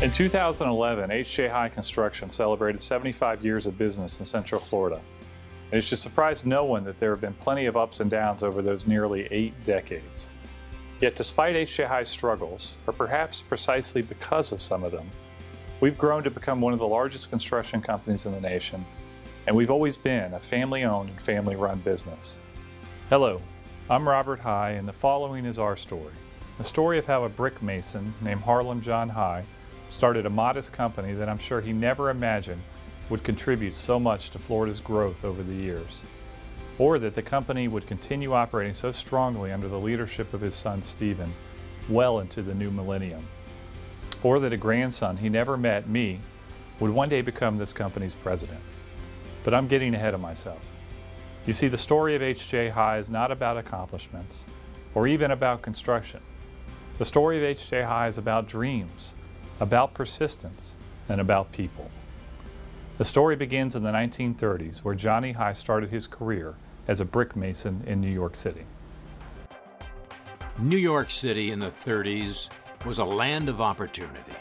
In 2011, H.J. High Construction celebrated 75 years of business in Central Florida. And it should surprise no one that there have been plenty of ups and downs over those nearly 8 decades. Yet despite H.J. High's struggles, or perhaps precisely because of some of them, we've grown to become one of the largest construction companies in the nation, and we've always been a family-owned and family-run business. Hello, I'm Robert High, and the following is our story. The story of how a brick mason named Harlem John High started a modest company that I'm sure he never imagined would contribute so much to Florida's growth over the years, or that the company would continue operating so strongly under the leadership of his son Stephen well into the new millennium, or that a grandson he never met, me, would one day become this company's president. But I'm getting ahead of myself. You see, the story of H.J. High is not about accomplishments or even about construction. The story of H.J. High is about dreams, about persistence, and about people. The story begins in the 1930s, where Johnny High started his career as a brick mason in New York City. New York City in the 30s was a land of opportunity.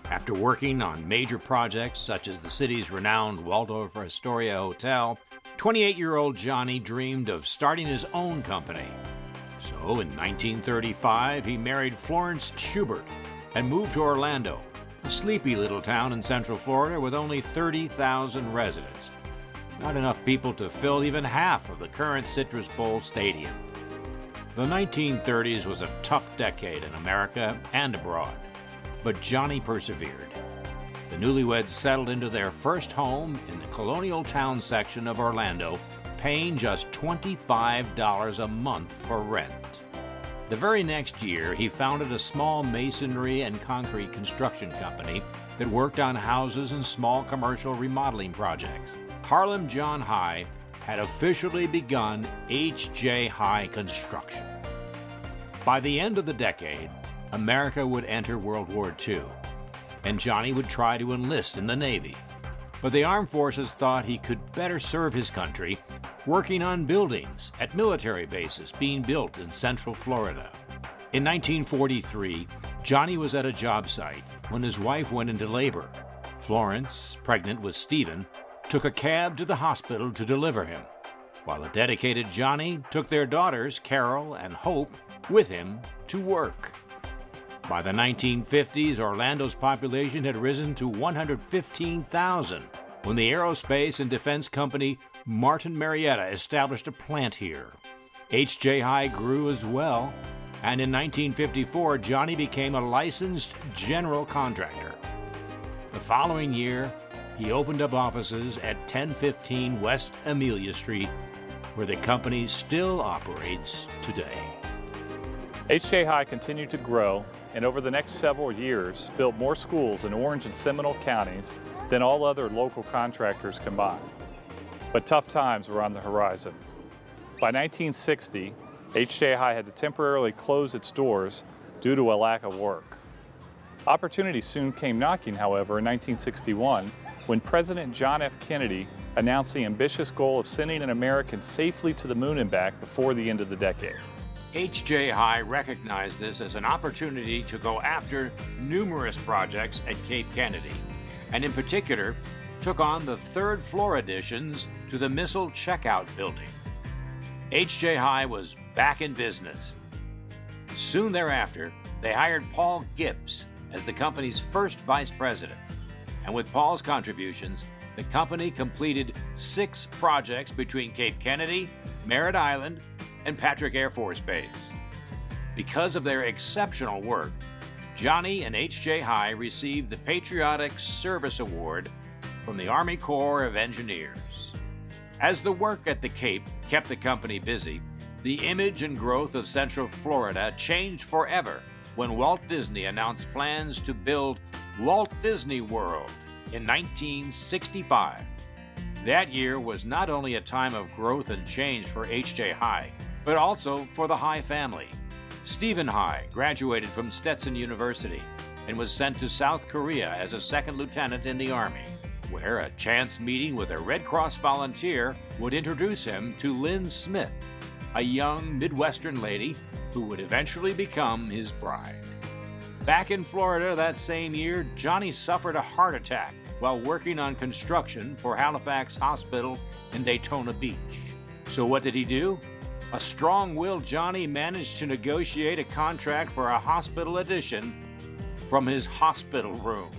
After working on major projects such as the city's renowned Waldorf Astoria Hotel, 28-year-old Johnny dreamed of starting his own company. So in 1935, he married Florence Schubert and moved to Orlando, a sleepy little town in Central Florida with only 30,000 residents. Not enough people to fill even half of the current Citrus Bowl Stadium. The 1930s was a tough decade in America and abroad, but Johnny persevered. The newlyweds settled into their first home in the colonial town section of Orlando, paying just $25 a month for rent. The very next year, he founded a small masonry and concrete construction company that worked on houses and small commercial remodeling projects. Harlem John High had officially begun H.J. High Construction. By the end of the decade, America would enter World War II, and Johnny would try to enlist in the Navy. But the armed forces thought he could better serve his country working on buildings at military bases being built in Central Florida. In 1943, Johnny was at a job site when his wife went into labor. Florence, pregnant with Stephen, took a cab to the hospital to deliver him, while a dedicated Johnny took their daughters, Carol and Hope, with him to work. By the 1950s, Orlando's population had risen to 115,000 when the aerospace and defense company Martin Marietta established a plant here. H.J. High grew as well, and in 1954, Johnny became a licensed general contractor. The following year, he opened up offices at 1015 West Amelia Street, where the company still operates today. H.J. High continued to grow, and over the next several years, built more schools in Orange and Seminole counties than all other local contractors combined. But tough times were on the horizon. By 1960, H.J. High had to temporarily close its doors due to a lack of work. Opportunity soon came knocking, however, in 1961, when President John F. Kennedy announced the ambitious goal of sending an American safely to the moon and back before the end of the decade. H.J. High recognized this as an opportunity to go after numerous projects at Cape Kennedy, and in particular, took on the third floor additions to the Missile Checkout Building. H.J. High was back in business. Soon thereafter, they hired Paul Gibbs as the company's first vice president, and with Paul's contributions, the company completed 6 projects between Cape Kennedy, Merritt Island, and Patrick Air Force Base. Because of their exceptional work, Johnny and H.J. High received the Patriotic Service Award from the Army Corps of Engineers. As the work at the Cape kept the company busy, the image and growth of Central Florida changed forever when Walt Disney announced plans to build Walt Disney World in 1965. That year was not only a time of growth and change for H.J. High, but also for the High family. Stephen High graduated from Stetson University and was sent to South Korea as a second lieutenant in the Army, where a chance meeting with a Red Cross volunteer would introduce him to Lynn Smith, a young Midwestern lady who would eventually become his bride. Back in Florida that same year, Johnny suffered a heart attack while working on construction for Halifax Hospital in Daytona Beach. So what did he do? A strong-willed Johnny managed to negotiate a contract for a hospital addition from his hospital room.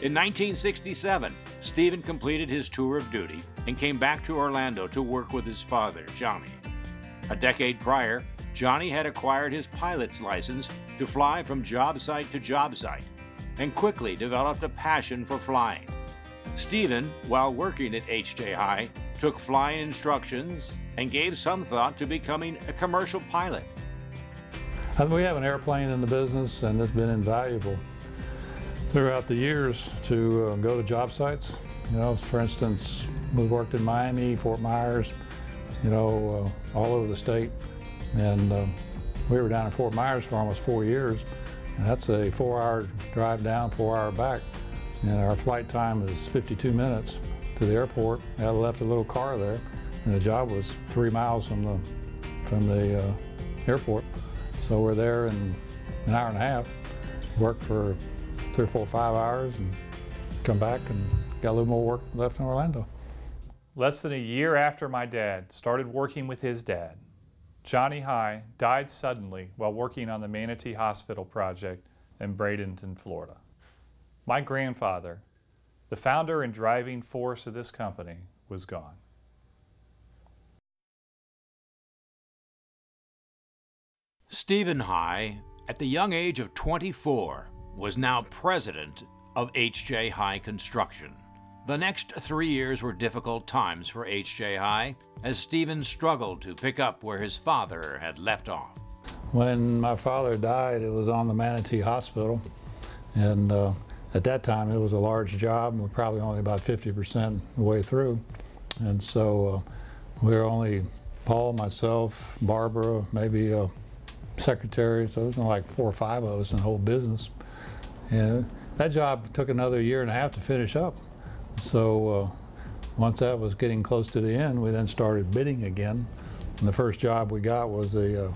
In 1967, Stephen completed his tour of duty and came back to Orlando to work with his father, Johnny. A decade prior, Johnny had acquired his pilot's license to fly from job site to job site and quickly developed a passion for flying. Stephen, while working at HJ High, took flying instructions and gave some thought to becoming a commercial pilot. We have an airplane in the business, and it's been invaluable throughout the years to go to job sites. You know, for instance, we've worked in Miami, Fort Myers, you know, all over the state. And we were down in Fort Myers for almost 4 years. And that's a 4-hour drive down, 4-hour back. And our flight time is 52 minutes to the airport. I left a little car there, and the job was 3 miles from the airport. So we're there in an hour and a half, worked for 3 or 4, 5 hours, and come back and got a little more work left in Orlando. Less than a year after my dad started working with his dad, Johnny High died suddenly while working on the Manatee Hospital project in Bradenton, Florida. My grandfather, the founder and driving force of this company, was gone. Stephen High, at the young age of 24, was now president of HJ High Construction. The next 3 years were difficult times for HJ High as Stephen struggled to pick up where his father had left off. When my father died, it was on the Manatee Hospital, and at that time it was a large job, and we're probably only about 50% the way through. And so we were only Paul, myself, Barbara, maybe a secretary, so it was like 4 or 5 of us in the whole business. And that job took another 1.5 years to finish up. So once that was getting close to the end, we then started bidding again. And the first job we got was the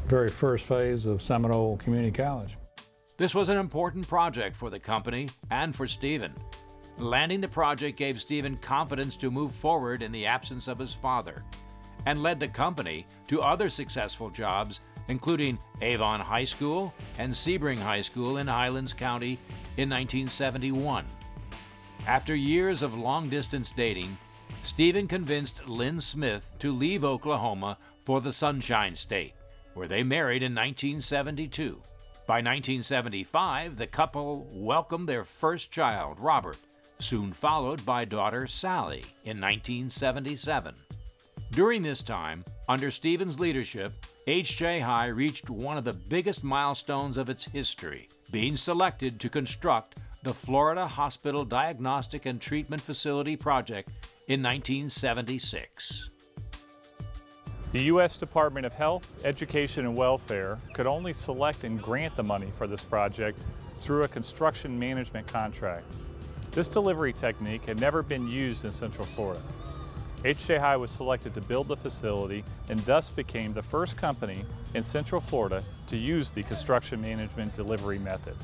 very first phase of Seminole Community College. This was an important project for the company and for Stephen. Landing the project gave Stephen confidence to move forward in the absence of his father, and led the company to other successful jobs, including Avon High School and Sebring High School in Highlands County in 1971. After years of long-distance dating, Stephen convinced Lynn Smith to leave Oklahoma for the Sunshine State, where they married in 1972. By 1975, the couple welcomed their first child, Robert, soon followed by daughter Sally in 1977. During this time, under Stephen's leadership, HJ High reached one of the biggest milestones of its history, being selected to construct the Florida Hospital Diagnostic and Treatment Facility project in 1976. The U.S. Department of Health, Education, and Welfare could only select and grant the money for this project through a construction management contract. This delivery technique had never been used in Central Florida. HJ High was selected to build the facility and thus became the first company in Central Florida to use the construction management delivery method.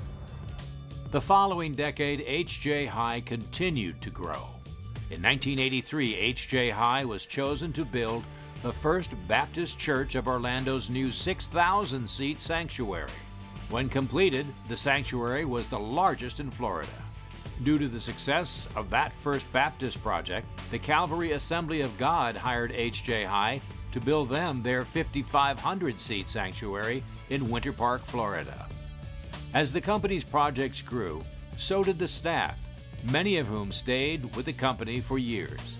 The following decade, HJ High continued to grow. In 1983, HJ High was chosen to build the First Baptist Church of Orlando's new 6,000-seat sanctuary. When completed, the sanctuary was the largest in Florida. Due to the success of that First Baptist project, the Calvary Assembly of God hired HJ High to build them their 5,500-seat sanctuary in Winter Park, Florida. As the company's projects grew, so did the staff, many of whom stayed with the company for years.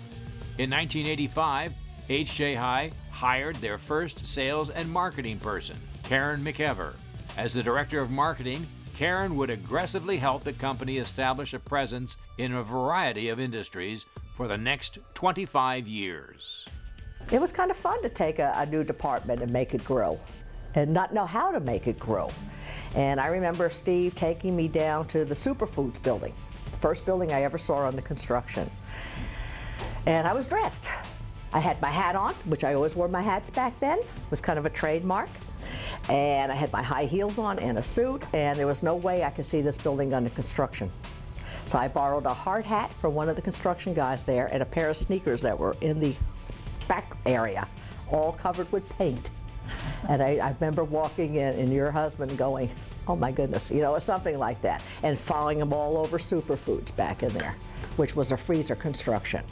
In 1985, HJ High hired their first sales and marketing person, Karen McEver. As the director of marketing, Karen would aggressively help the company establish a presence in a variety of industries for the next 25 years. It was kind of fun to take a new department and make it grow, and not know how to make it grow. And I remember Steve taking me down to the Superfoods building, the first building I ever saw on the construction. And I was dressed. I had my hat on, which I always wore my hats back then. It was kind of a trademark. And I had my high heels on and a suit, and there was no way I could see this building under construction. So I borrowed a hard hat from one of the construction guys there and a pair of sneakers that were in the back area, all covered with paint. And I remember walking in and your husband going, oh my goodness, you know, or something like that, and following him all over Superfoods back in there, which was a freezer construction.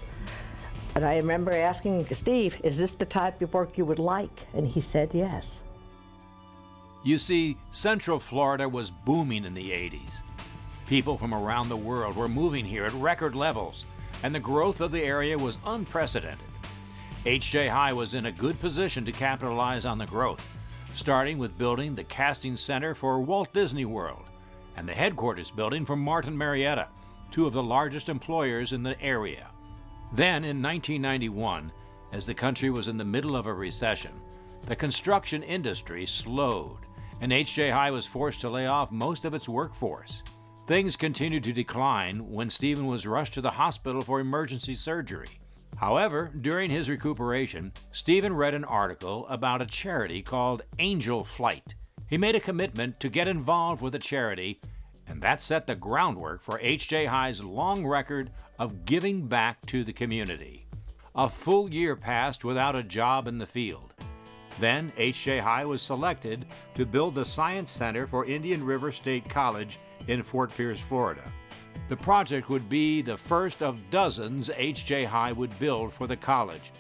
And I remember asking Steve, is this the type of work you would like? And he said yes. You see, Central Florida was booming in the 80s. People from around the world were moving here at record levels, and the growth of the area was unprecedented. H.J. High was in a good position to capitalize on the growth, starting with building the casting center for Walt Disney World and the headquarters building for Martin Marietta, two of the largest employers in the area. Then, in 1991, as the country was in the middle of a recession, the construction industry slowed, and H.J. High was forced to lay off most of its workforce. Things continued to decline when Stephen was rushed to the hospital for emergency surgery. However, during his recuperation, Stephen read an article about a charity called Angel Flight. He made a commitment to get involved with the charity, and that set the groundwork for H.J. High's long record of giving back to the community. A full year passed without a job in the field. Then H.J. High was selected to build the Science Center for Indian River State College in Fort Pierce, Florida. The project would be the first of dozens H.J. High would build for the college,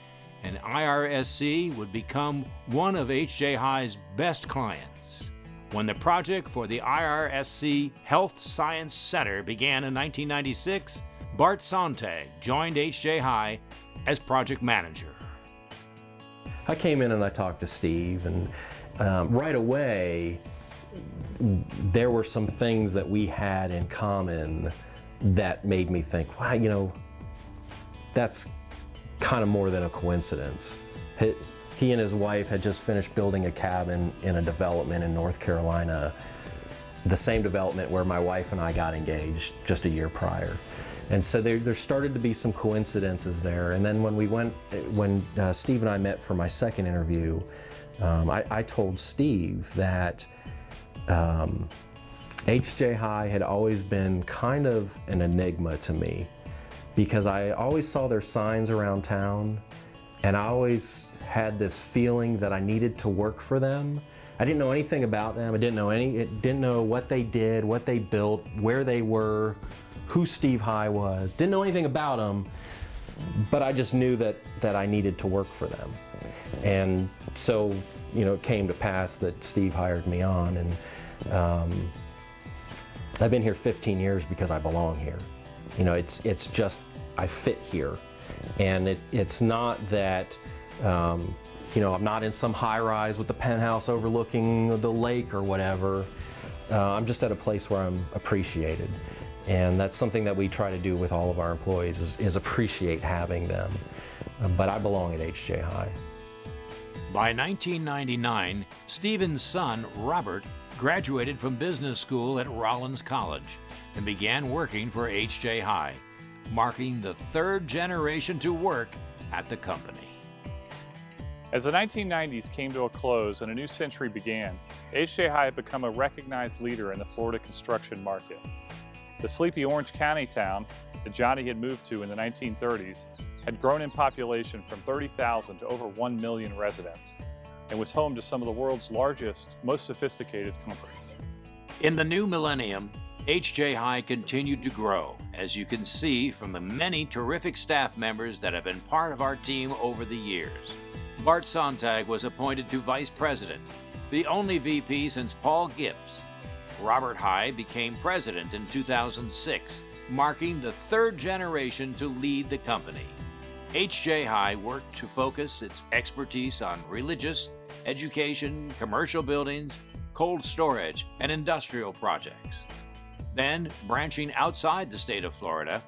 and IRSC would become one of H.J. High's best clients. When the project for the IRSC Health Science Center began in 1996, Bart Sontag joined H.J. High as project manager. I came in and I talked to Steve, and right away there were some things that we had in common that made me think, wow, you know, that's kind of more than a coincidence. He and his wife had just finished building a cabin in a development in North Carolina, the same development where my wife and I got engaged just a year prior. And so there started to be some coincidences there. And then when Steve and I met for my second interview, I told Steve that H.J. High had always been kind of an enigma to me, because I always saw their signs around town, and I always had this feeling that I needed to work for them. I didn't know anything about them. I didn't know what they did, what they built, where they were, who Steve High was. Didn't know anything about them, but I just knew that I needed to work for them. And so, you know, it came to pass that Steve hired me on, and I've been here 15 years because I belong here. You know, it's just, I fit here. And it's not that, you know, I'm not in some high rise with the penthouse overlooking the lake or whatever. I'm just at a place where I'm appreciated. And that's something that we try to do with all of our employees, is appreciate having them. But I belong at H.J. High. By 1999, Stephen's son, Robert, graduated from business school at Rollins College and began working for H.J. High, marking the third generation to work at the company. As the 1990s came to a close and a new century began, H.J. High had become a recognized leader in the Florida construction market. The sleepy Orange County town that Johnny had moved to in the 1930s had grown in population from 30,000 to over 1 million residents, and was home to some of the world's largest, most sophisticated companies. In the new millennium, H.J. High continued to grow, as you can see from the many terrific staff members that have been part of our team over the years. Bart Sontag was appointed to Vice President, the only VP since Paul Gibbs. Robert High became President in 2006, marking the third generation to lead the company. H.J. High worked to focus its expertise on religious, education, commercial buildings, cold storage, and industrial projects. Then, branching outside the state of Florida,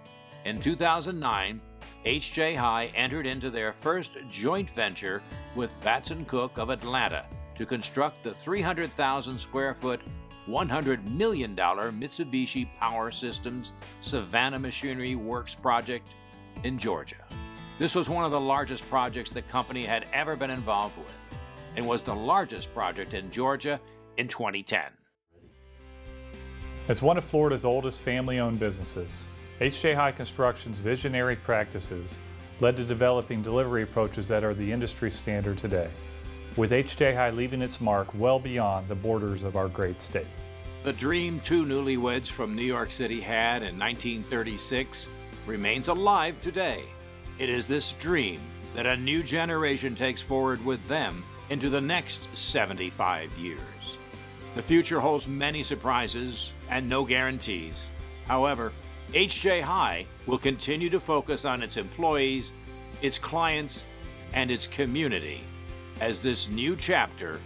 in 2009, H.J. High entered into their first joint venture with Batson Cook of Atlanta to construct the 300,000 square foot, $100 million Mitsubishi Power Systems Savannah Machinery Works project in Georgia. This was one of the largest projects the company had ever been involved with. and was the largest project in Georgia in 2010. As one of Florida's oldest family-owned businesses, H.J. High Construction's visionary practices led to developing delivery approaches that are the industry standard today, with H.J. High leaving its mark well beyond the borders of our great state. The dream two newlyweds from New York City had in 1936 remains alive today. It is this dream that a new generation takes forward with them into the next 75 years. The future holds many surprises and no guarantees. However, H.J. High will continue to focus on its employees, its clients, and its community as this new chapter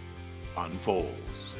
unfolds.